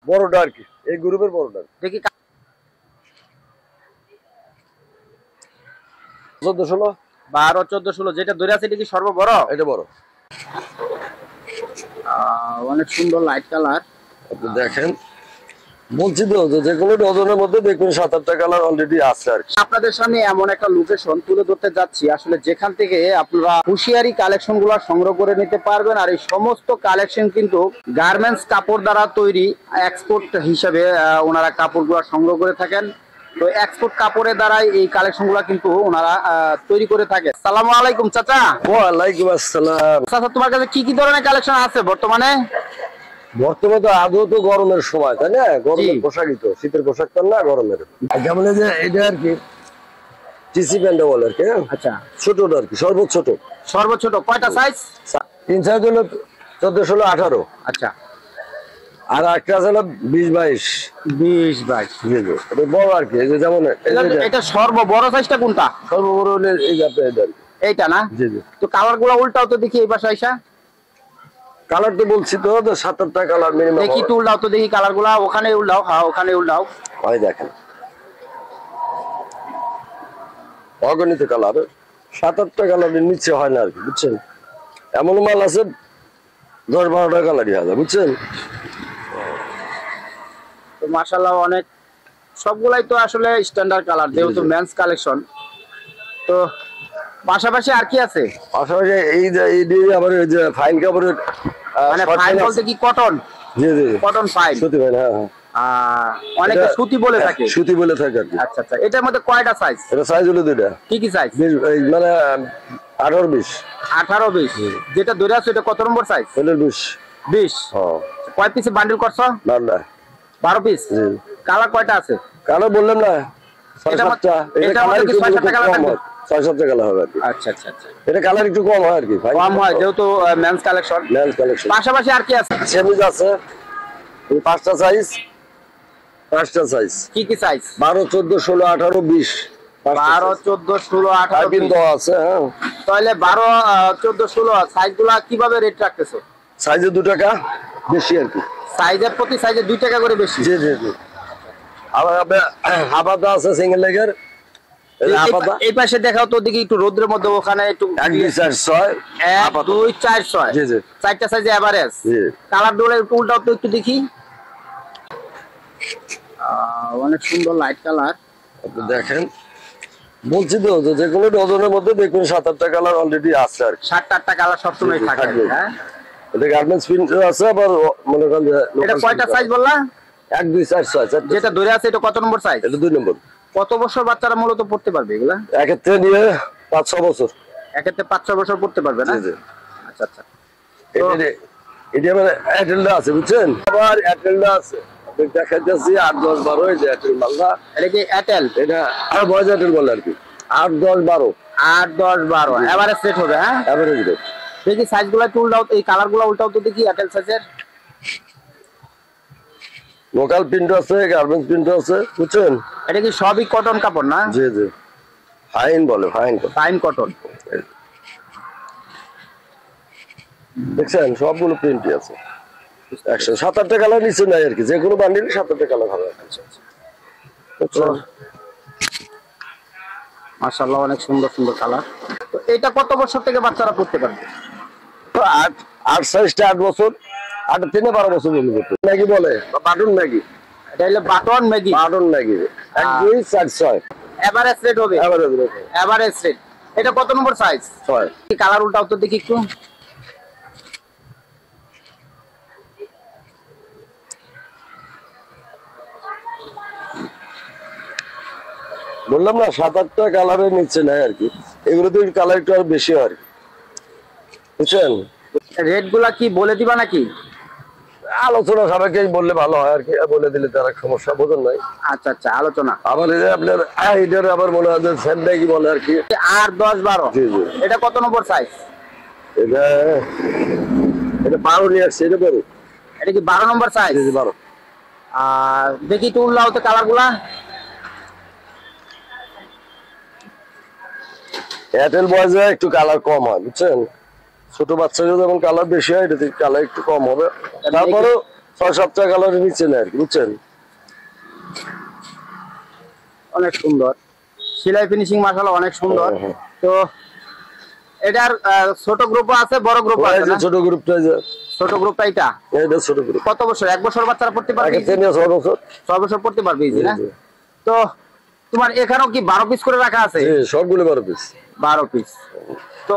বড়টা আর কি, এই গ্রুপের বড়টা দেখি 14-16 12 14 16 যেটা ধরে আছে এটা কি সর্ববড়? এটা বড়। অনেক সুন্দর লাইট কালার। আপনি দেখেন, বলছি তো যে কোনো ডজনের মধ্যে দেখুন 7-8টা কালার অলরেডি আছে আর কি। আপনাদের সামনে এমন একটা লোকেশন তুলে ধরতে যাচ্ছি আসলে যেখান থেকে আপনারা হুঁশিয়ারি কালেকশন গুলো সংগ্রহ করে নিতে পারবেন। আর এই সমস্ত কালেকশন কিন্তু গার্মেন্টস কাপড় দ্বারা তৈরি, এক্সপোর্ট হিসেবে ওনারা কাপড়গুলো সংগ্রহ করে থাকেন। তো এক্সপোর্ট কাপড়ের দ্বারাই এই কালেকশন গুলা কিন্তু ওনারা তৈরি করে থাকে। আসসালামু আলাইকুম চাচা। ওয়ালাইকুম আসসালাম। চাচা তোমার কাছে কি কি ধরনের কালেকশন আছে বর্তমানে? বর্তমানে তো আদৌ তো গরমের সময়, তাই না? গরমের পোশাকই তো, শীতের পোশাক তো না, গরমের। যেমন এই যে এটা আর কি টিসি প্যান্ট বলে আর কি। আচ্ছা, ছোটটা আর কি, সর্বোচ্চ ছোট। সর্বোচ্চ ছোট কয়টা সাইজ? 3 সাইজ হলো 14 16 18। আচ্ছা, আর একটা আছে হলো 20 22। এটা বড় আর কি, এই যে যেমন এটা সর্ববড় সাইজটা কোনটা? সর্ববড় হলে এই যে এইটা না? জি জি। তো কালার গুলো উল্টাও তো দেখি এই পাশে আইসা। কালার তো বলছি তো 7-8টা কালার মিনিমাম। দেখি একটু উল্টাও তো দেখি কালার গুলা। ওখানে উল্টাও, হ্যাঁ ওখানে উল্টাও। ওই দেখেন অগণিত কালার, 7-8টা কালারের নিচে হয় না আর কি, বুঝছেন? এমন মাল আছে 10-12টা কালারই হয়, বুঝছেন? তো মাশাআল্লাহ অনেক, সবগুলাই তো আসলে স্ট্যান্ডার্ড কালার যেহেতু মেন্স কালেকশন। তো পাশাপাশি আর কি আছে? পাশাপাশি এই যে এই দিয়ে আবার ওই যে ফাইন কাপড়ের, মানে ফাইন বলতে কি কটন? জি জি, কটন ফাইন, সুতি ফাইন। হ্যাঁ হ্যাঁ, অনেকে সুতি বলে থাকে। সুতি বলে থাকে আর কি। আচ্ছা আচ্ছা, এটার মধ্যে কয়টা সাইজ? এটা সাইজ হলো দুইটা। কি কি সাইজ? মানে 18-20। 18-20। যেটা ধরে আছে এটা কত নম্বর সাইজ? হলো 20। হ্যাঁ। কয় পিস বান্ডিল করছো? না না, 12 পিস। জি। কালার কয়টা আছে? কালার বললাম না 6-7টা। এটা কালার কি 6-7টা কালার থাকবে? 6-7টা কালার হবে আর কি। আচ্ছা আচ্ছা আচ্ছা, এটা কালার একটু কম হয় আর কি, কম হয় যেহেতু মেন্স কালেকশন। পাশাপাশি আর কি আছে? সেমিজ আছে 5টা সাইজ। 5টা সাইজ। কি কি সাইজ? 12 14 16 18 20। 12 14 16 18 কিন্তু আছে। হ্যাঁ, তাহলে 12 14 16 সাইজগুলো কিভাবে রেট রাখতেছো? সাইজে 2 টাকা বেশি আর কি। সাইজের প্রতি সাইজে 2 টাকা করে বেশি? জি জি জি। আবার হাবাদা আছে সিঙ্গেল লেগের। এই পাশে দেখাও তো দেখি একটু রোদ্রের মধ্যে, ওখানে একটু 1 2 4 6 1 2 4 6। জি জি, 4টা সাইজে এভারেজ। জি। কালার ডোলে একটু উল্টাও তো একটু দেখি। অনেক সুন্দর লাইট কালার। আপনি দেখেন, বলছি তো যে কোনো ডজনের মধ্যে দেখুন 7-8টা কালার অলরেডি আছে আর কি। 7-8টা কালার সবসময় থাকে। হ্যাঁ, এটা গার্মেন্টস প্রিন্ট আছে, আবার মনে করেন যে এটা কয়টা সাইজ বললা? 1 2 4 6। যেটা ধরে আছে এটা কত নম্বর সাইজ? এটা 2 নম্বর। কত বছর বাচ্চারা মূলত পড়তে পারবে এগুলা? একের থেকে নিয়ে 5-6 বছর। একের থেকে 5-6 বছর পড়তে পারবে না? জি জি। আচ্ছা আচ্ছা। এটা মানে এয়ারটেলটা আছে, বুঝছেন? আবার এয়ারটেলটা আছে, দেখাচ্ছি 8 10 12। এই যে এয়ারটেল মালটা, এটা কি এয়ারটেল? এটা আর ভয়েস এয়ারটেল বলে আর কি। 8 10 12। 8 10 12 এভারেজ সেট হবে। হ্যাঁ, এভারেজ রেট। দেখি সাইজগুলো একটু উল্টাও, এই কালারগুলো উল্টাও তো দেখি এয়ারটেল সাইজের। লোকাল প্রিন্ট আছে, গার্মেন্টস প্রিন্ট আছে, বুঝছেন? এটা কি সবই কটন কাপড় না? জি জি, ফাইন বলে, ফাইন কটন। Fine cotton. দেখছেন সবগুলো প্রিন্টই আছে। 7-8টা কালার নিচে নাই আর কি, যে কোনো বান্ডিল 7-8টা কালার হবে। মাশাআল্লাহ অনেক সুন্দর সুন্দর কালার। তো এটা কত বছর থেকে বাচ্চারা পড়তে পারবে? 8 সাইজটা 8 বছর, 8 থেকে 12 বছর পর্যন্ত। ম্যাগি বলে, বাটন ম্যাগি। এটা হলো button Maggi. Button Maggi 1 2 4 6 average rate হবে। Average rate. এটা কত নম্বর সাইজ? 6। কি কালার উল্টাও তো দেখি একটু। বললাম না 7-8টা কালারের নিচে নাই আর কি। এগুলো তো কালার একটু আর বেশি হয় আর কি, বুঝছেন? রেট গুলা কি বলে দিবা নাকি? আলোচনা সবাইকে বললে ভালো হয় আর কি, বলে দিলে তার সমস্যা, বোঝেন নাই? আচ্ছা আচ্ছা, আলোচনা। আবার এই যে আপনার এটার আবার মনে হয় যে স্যান্ডব্যাগই বলে আর কি। 8 10 12। জি জি। এটা কত নম্বর সাইজ? এটা 12 নিয়ে আসছে। এটা বড়। এটা কি 12 নম্বর সাইজ? জি জি, 12। আর দেখি একটু উল্টাও তো কালার গুলা। এয়ারটেল বয়েজে একটু কালার কম হয়, বুঝছেন? ছোট বাচ্চাদের যেমন কালার বেশি হয়, এটা কালার একটু কম হবে। তারপরেও 6-7টা কালারের নিচে নেই আর কি, বুঝছেন? অনেক সুন্দর সেলাই ফিনিশিং মাশাআল্লাহ অনেক সুন্দর। তো এটার ছোট গ্রুপও আছে বড় গ্রুপও আছে না? ছোট গ্রুপটা, ছোট গ্রুপটা এটা ছোট গ্রুপ। কত বছর? 1 বছর বাচ্চারা পড়তে পারবে? 6 বছর। 6 বছর পড়তে পারবে ইজি না? তো তোমার এখানেও কি 12 পিস করে রাখা আছে? সবগুলো 12 পিস। 12 পিস। তো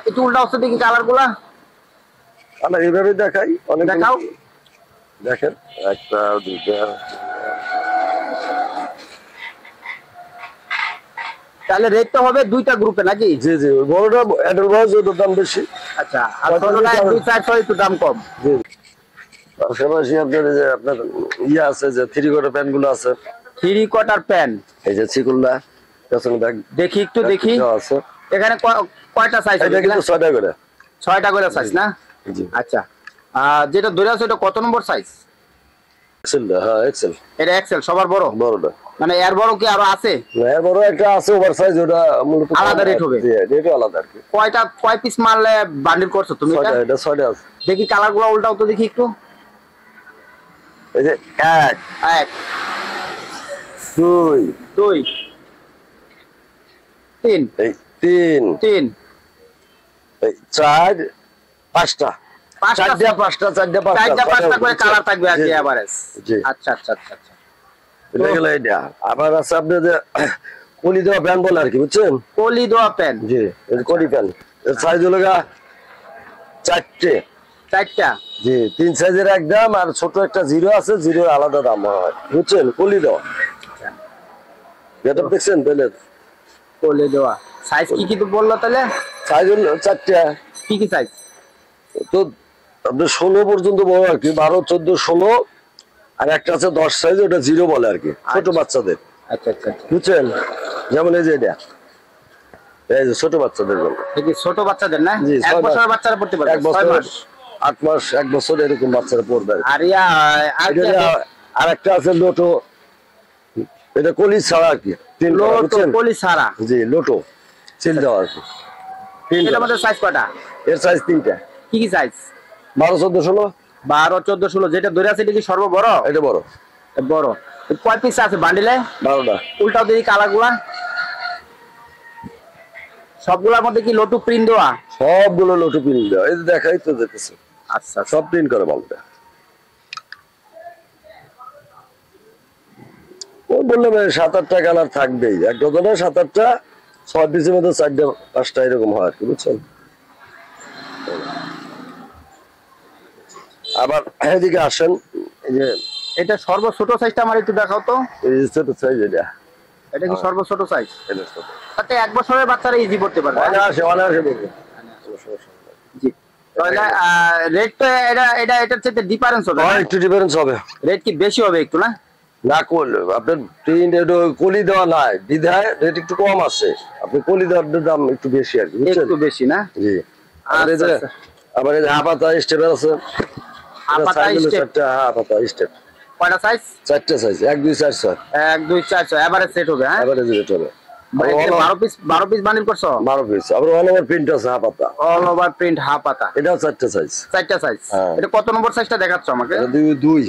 একটু উল্টা অবস্থা দেখি কালারগুলা আমরা এইভাবে দেখাই, অনেক দেখাও। দেখেন, একটা দুইটা। তাহলে রেটটা হবে দুইটা গ্রুপে নাকি? জি জি, বড়টা অ্যাডাল্ট বয়স ওটার দাম বেশি। আচ্ছা, আর ছোটটা 2-4 একটু দাম কম। জি, পাশাপাশি আপনার এই যে আপনার ইয়ে আছে যে 3 কোয়ার্টার প্যান্ট গুলো আছে, 3 কোয়ার্টার প্যান্ট, এই যে চিকুল্লা পেছনে ব্যাগ দেখি একটু দেখি আছে। এখানে কয়টা সাইজ? এটা কিন্তু 6টা করে। 6টা করে সাইজ না? জি। আচ্ছা, যেটা ধরে আছে এটা কত নম্বর সাইজ? এক্সেল। হ্যাঁ এক্সেল। এটা এক্সেল সবার বড়? বড়টা। মানে এর বড় কি আরো আছে? না, এর বড় একটা আছে ওভার সাইজ, ওটা মূলত আলাদা রেট হবে। জি, রেটও আলাদা আর কি। কয় পিস মাল বান্ডিল করছো তুমি? এটা 6টা আছে। দেখি কালারগুলো উল্টাও তো দেখি একটু। এই যে 1 2 3 এই 3 3 এই 4 5টা। 4টা করে কালার থাকবে আর কি এভারেজ। জি। আচ্ছা আচ্ছা আচ্ছা আচ্ছা। এটা গেল এটা। আবার আছে আপনার যে কলি দেওয়া প্যান্ট বলে আর কি, বুঝছেন? কলি দেওয়া প্যান্ট। জি, এই কলি প্যান্ট। এর সাইজ হলো 4টে। 4টা? জি, 3 সাইজের এক দাম, আর ছোট একটা 0 আছে, 0 আলাদা দাম হয়, বুঝছেন? কলি দেওয়া। এটা দেখছেন পেলে? কলি দেওয়া সাইজ কি কি তো বললো তাহলে? সাইজ হলো 4টা। কি কি সাইজ? তো আপনার 16 পর্যন্ত বড় আর কি, 12 14 16, আর একটা আছে 10 সাইজ, ওটা 0 বলে আর কি, ছোট বাচ্চাদের। আচ্ছা আচ্ছা আচ্ছা। বুঝছেন? যেমন এই যে এটা, এই যে ছোট বাচ্চাদের বলে। দেখি ছোট বাচ্চাদের না? জি, 1 বছরের বাচ্চারা পড়তে পারবে? 1 বছর 8 মাস 1 বছর এরকম বাচ্চারা পড়বে। আর ইয়া আর কি আছে? আর একটা আছে লোটো, এটা কলি ছাড়া আর কি, লোটো কলি ছাড়া? জি, লোটো সিল দেওয়া আর কি। এটার মধ্যে সাইজ কয়টা? এর সাইজ 3টা। কি কি সাইজ? 12 14 16। 12 14 16। যেটা ধরে আছে এটা কি সর্ববড়? এটা বড়। বড়। কয় পিস আছে বান্ডিলে? 12টা। উল্টাও দেখি কালারগুলা। সবগুলোর মধ্যে কি লোটু প্রিন্ট দেওয়া? সবগুলো লোটো প্রিন্ট দেওয়া, এই যে দেখাই তো যেতেছে। আচ্ছা, সব প্রিন্ট করে মালটা। ও বললাম 7-8টা কালার থাকবেই, এক ডজনে 7-8টা, 6 পিসের মধ্যে 4টা 5টা এরকম হয় আর কি, বুঝছেন? আবার এদিকে আসেন, এই যে এটা সর্ব ছোট সাইজটা আমার একটু দেখাও তো। এই যে ছোট সাইজ এটা। এটা কি সর্ব ছোট সাইজ? এটা ছোট। তাতে 1 বছরের বাচ্চারা ইজি পড়তে পারবে? অনায়াসে বলবো। জি। তাহলে রেটটা এটার চেয়ে ডিফারেন্স হবে? হ্যাঁ, একটু ডিফারেন্স হবে। রেট কি বেশি হবে একটু না? না, আপনার প্রিন্ট একটু কলি দেওয়া নাই বিধায় রেট একটু কম আছে, আপনি কলি দেওয়ার দাম একটু বেশি আর কি, বুঝছেন? একটু বেশি না? জি। আর এই যে আবার এই যে হাফাতা স্টেপের আছে, হাফাতা স্টেপ। 4টা হাফাতা স্টেপ। কয়টা সাইজ? 4টা সাইজ, 1 2 4 6। 1 2 4 6 এভারেজ সেট হবে। হ্যাঁ, এবারে রেট হবে 12 পিস বান্ডিল করছো? 12 পিস। আবার অল ওভার প্রিন্ট আছে হাফাতা। অল ওভার প্রিন্ট হাফ পাতা। এটাও 4টা সাইজ। 4টা সাইজ। এটা কত নম্বর সাইজটা দেখাচ্ছ আমাকে? এটা 2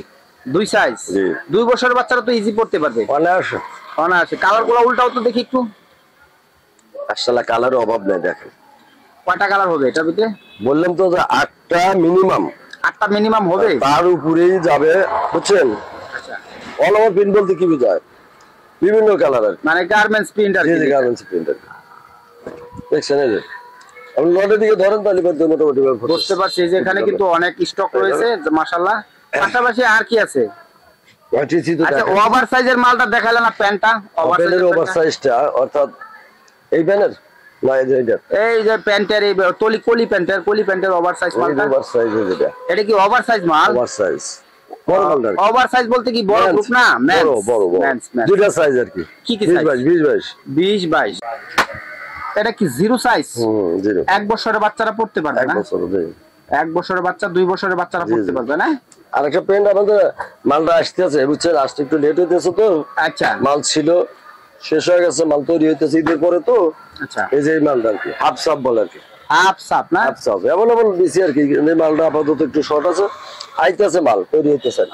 2 সাইজ। জি। 2 বছরের বাচ্চারা তো ইজি পড়তে পারবে। অনায়াসে। অনায়াসে। কালারগুলো উল্টাও তো দেখি একটু। আসলে কালারের অভাব নেই, দেখেন কয়টা কালার হবে এটার ভিতরে? বললাম তো যে 8টা মিনিমাম। 8টা মিনিমাম হবে? তার উপরেই যাবে, বুঝছেন? আচ্ছা। অল ওভার প্রিন্ট বলতে কি বোঝায়? বিভিন্ন কালার আর কি। মানে গার্মেন্টস প্রিন্ট আর কি। জি, গার্মেন্টস প্রিন্ট আর কি। দেখছেন এই যে আপনি লটের দিকে ধরেন তাহলে মোটামুটি বুঝতে পারছি যে এখানে কিন্তু অনেক স্টক রয়েছে মাশাআল্লাহ। পাশাপাশি আর কি আছে? ওয়াটিসি তো আচ্ছা, ওভার সাইজের মালটা দেখাইলে না প্যান্টটা? ওভার সাইজটা অর্থাৎ এই ব্যানার না, এই যে প্যান্টের এই কলি প্যান্টের ওভার সাইজ মালটা। ওভার সাইজ এটা। এটা কি ওভার সাইজ মাল? ওভার সাইজ বড় মালটা। ওভার সাইজ বলতে কি বড় গ্রুপ না? বড় দুইটা সাইজ আর কি। কি 20 সাইজ? 20 22। এটা কি জিরো সাইজ? জিরো। 1 বছরের বাচ্চারা পড়তে পারবে 1 না? বছর। 1 বছরের বাচ্চা 2 বছরের বাচ্চারা পড়তে পারবে না? আরেকটা প্যান্ট আমাদের মালটা আসতেছে, বুঝছেন? আসতে একটু লেট হইতেছে তো। আচ্ছা। মাল ছিল শেষ হয়ে গেছে, মাল তৈরি হইতেছে ঈদের পরে তো। আচ্ছা। এই যে এই মালটা আর কি হাফ সাপ বলে আর কি। হাফ সাপ না? হাফ সাপ অ্যাভেলেবল দিছি আর কি। এই মালটা আপাতত একটু শর্ট আছে, আইতেছে মাল তৈরি হইতেছে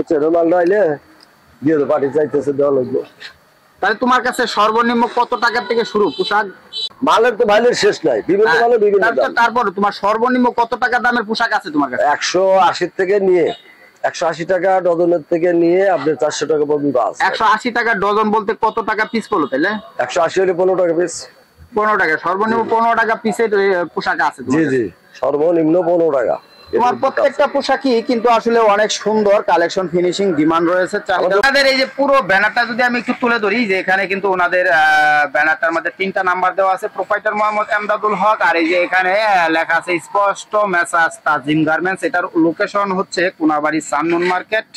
ছোট মাল নইলে দিয়ে তো পার্টি চাইতেছে দেওয়া লাগবে। তাহলে তোমার কাছে সর্বনিম্ন কত টাকা থেকে শুরু পোশাক? মালের তো ভাইলের শেষ নাই, বিভিন্ন মালের বিভিন্ন দাম। তারপর তোমার সর্বনিম্ন কত টাকা দামের পোশাক আছে তোমার কাছে? 180 থেকে নিয়ে 180 টাকা ডজনের থেকে নিয়ে আপনার 400 টাকা পর্যন্ত আছে। 180 টাকা ডজন বলতে কত টাকা পিস পড়লো তাহলে? 180 হলে 15 টাকা পিস। 15 টাকা সর্বনিম্ন 15 টাকা পিসের পোশাক আছে তোমার জি কাছে? জি, সর্বনিম্ন 15 টাকা। তোমার প্রত্যেকটা পোশাকই কিন্তু আসলে অনেক সুন্দর, কালেকশন, ফিনিশিং, ডিমান্ড রয়েছে। ওনাদের এই যে পুরো ব্যানারটা যদি আমি একটু তুলে ধরি, যে এখানে কিন্তু ওনাদের ব্যানারটার মধ্যে 3টা নাম্বার দেওয়া আছে, প্রোপাইটার মোহাম্মদ এমদাদুল হক, আর এই যে এখানে লেখা আছে স্পষ্ট মেসাজ তাজিম গার্মেন্টস। এটার লোকেশন হচ্ছে কোনাবাড়ি সানমুন মার্কেট।